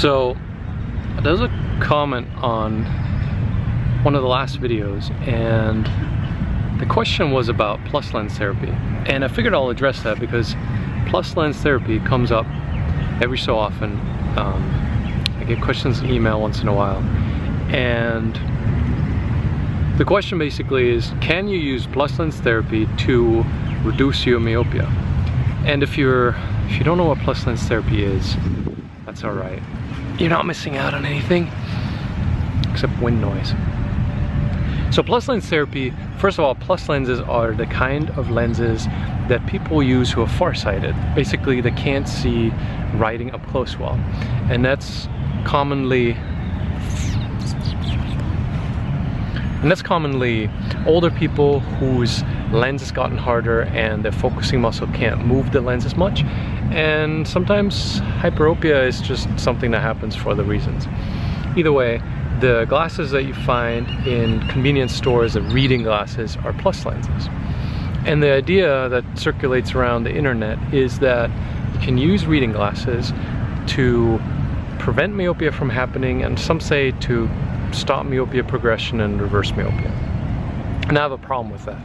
So there's a comment on one of the last videos, and the question was about plus lens therapy, and I figured I'll address that because plus lens therapy comes up every so often. I get questions in email once in a while, and the question basically is, can you use plus lens therapy to reduce your myopia? And if you don't know what plus lens therapy is, that's alright. You're not missing out on anything except wind noise. So plus lens therapy, first of all, plus lenses are the kind of lenses that people use who are farsighted. Basically, they can't see writing up close well. And that's commonly older people whose lens has gotten harder and their focusing muscle can't move the lens as much. And sometimes hyperopia is just something that happens for other reasons. Either way, the glasses that you find in convenience stores, the reading glasses, are plus lenses. And the idea that circulates around the internet is that you can use reading glasses to prevent myopia from happening, and some say to stop myopia progression and reverse myopia. And I have a problem with that.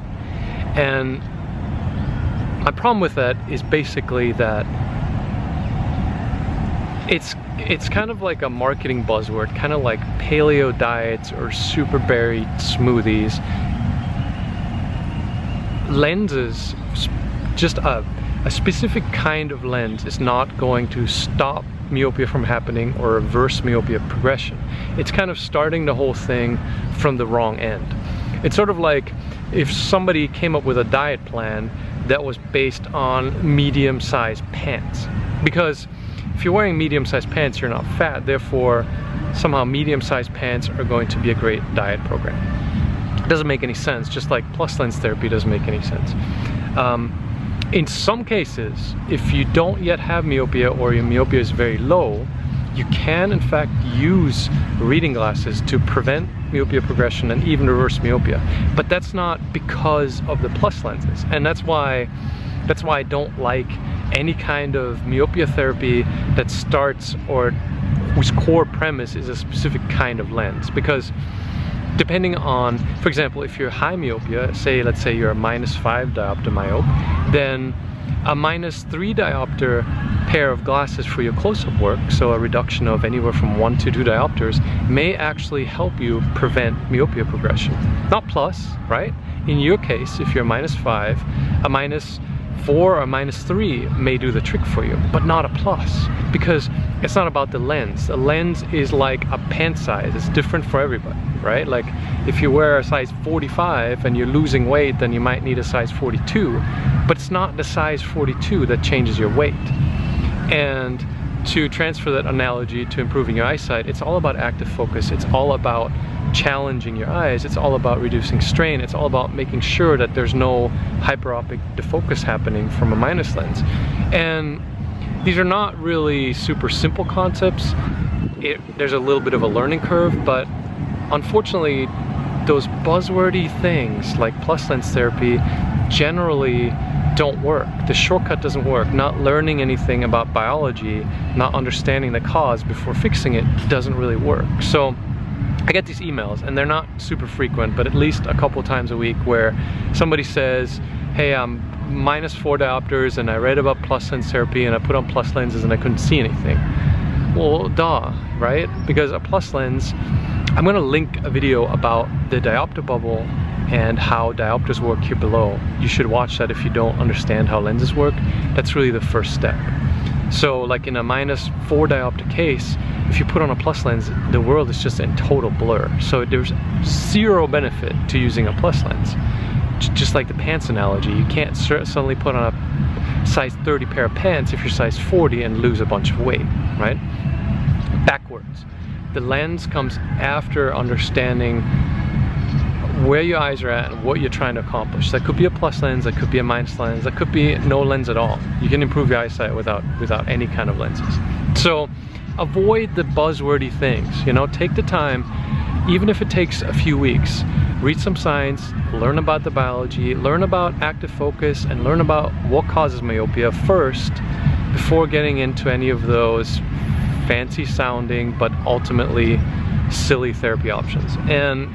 And my problem with that is basically that it's kind of like a marketing buzzword, kind of like paleo diets or super berry smoothies. Lenses, just a specific kind of lens is not going to stop myopia from happening or reverse myopia progression. It's kind of starting the whole thing from the wrong end. It's sort of like if somebody came up with a diet plan that was based on medium-sized pants. Because if you're wearing medium-sized pants, you're not fat, therefore somehow medium-sized pants are going to be a great diet program. It doesn't make any sense, just like plus lens therapy doesn't make any sense. In some cases, if you don't yet have myopia or your myopia is very low, you can in fact use reading glasses to prevent myopia progression and even reverse myopia. But that's not because of the plus lenses, and that's why I don't like any kind of myopia therapy that starts or whose core premise is a specific kind of lens. Because depending on, for example, if you're high myopia, let's say you're a -5 diopter myope, then a -3 diopter pair of glasses for your close-up work, so a reduction of anywhere from 1 to 2 diopters, may actually help you prevent myopia progression. Not plus, right? In your case, if you're -5, a -4 or -3 may do the trick for you, but not a plus, because it's not about the lens. The lens is like a pant size. It's different for everybody, right? Like if you wear a size 45 and you're losing weight, then you might need a size 42, but it's not the size 42 that changes your weight. And to transfer that analogy to improving your eyesight, it's all about active focus. It's all about challenging your eyes. It's all about reducing strain. It's all about making sure that there's no hyperopic defocus happening from a minus lens. And these are not really super simple concepts. There's a little bit of a learning curve, but unfortunately those buzzwordy things like plus lens therapy generally don't work. The shortcut doesn't work. Not learning anything about biology, not understanding the cause before fixing it doesn't really work. So I get these emails, and they're not super frequent, but at least a couple times a week, where somebody says, hey, I'm -4 diopters and I read about plus lens therapy and I put on plus lenses and I couldn't see anything. Well, duh, right? Because a plus lens, I'm gonna link a video about the diopter bubble and how diopters work here below. You should watch that if you don't understand how lenses work. That's really the first step. So like in a -4 diopter case, if you put on a plus lens, the world is just in total blur. So there's zero benefit to using a plus lens. Just like the pants analogy, you can't suddenly put on a size 30 pair of pants if you're size 40 and lose a bunch of weight, right? Backwards. The lens comes after understanding where your eyes are at and what you're trying to accomplish. That could be a plus lens, that could be a minus lens, that could be no lens at all. You can improve your eyesight without any kind of lenses. So avoid the buzzwordy things, you know, take the time, even if it takes a few weeks, read some science, learn about the biology, learn about active focus, and learn about what causes myopia first before getting into any of those fancy sounding but ultimately silly therapy options. And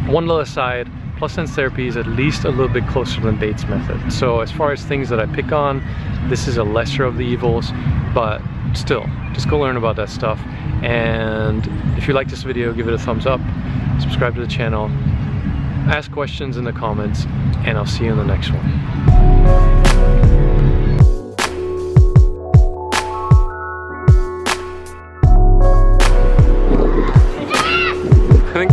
one little aside, plus lens therapy is at least a little bit closer than Bates' method. So as far as things that I pick on, this is a lesser of the evils, but still, just go learn about that stuff. And if you like this video, give it a thumbs up, subscribe to the channel, ask questions in the comments, and I'll see you in the next one. I think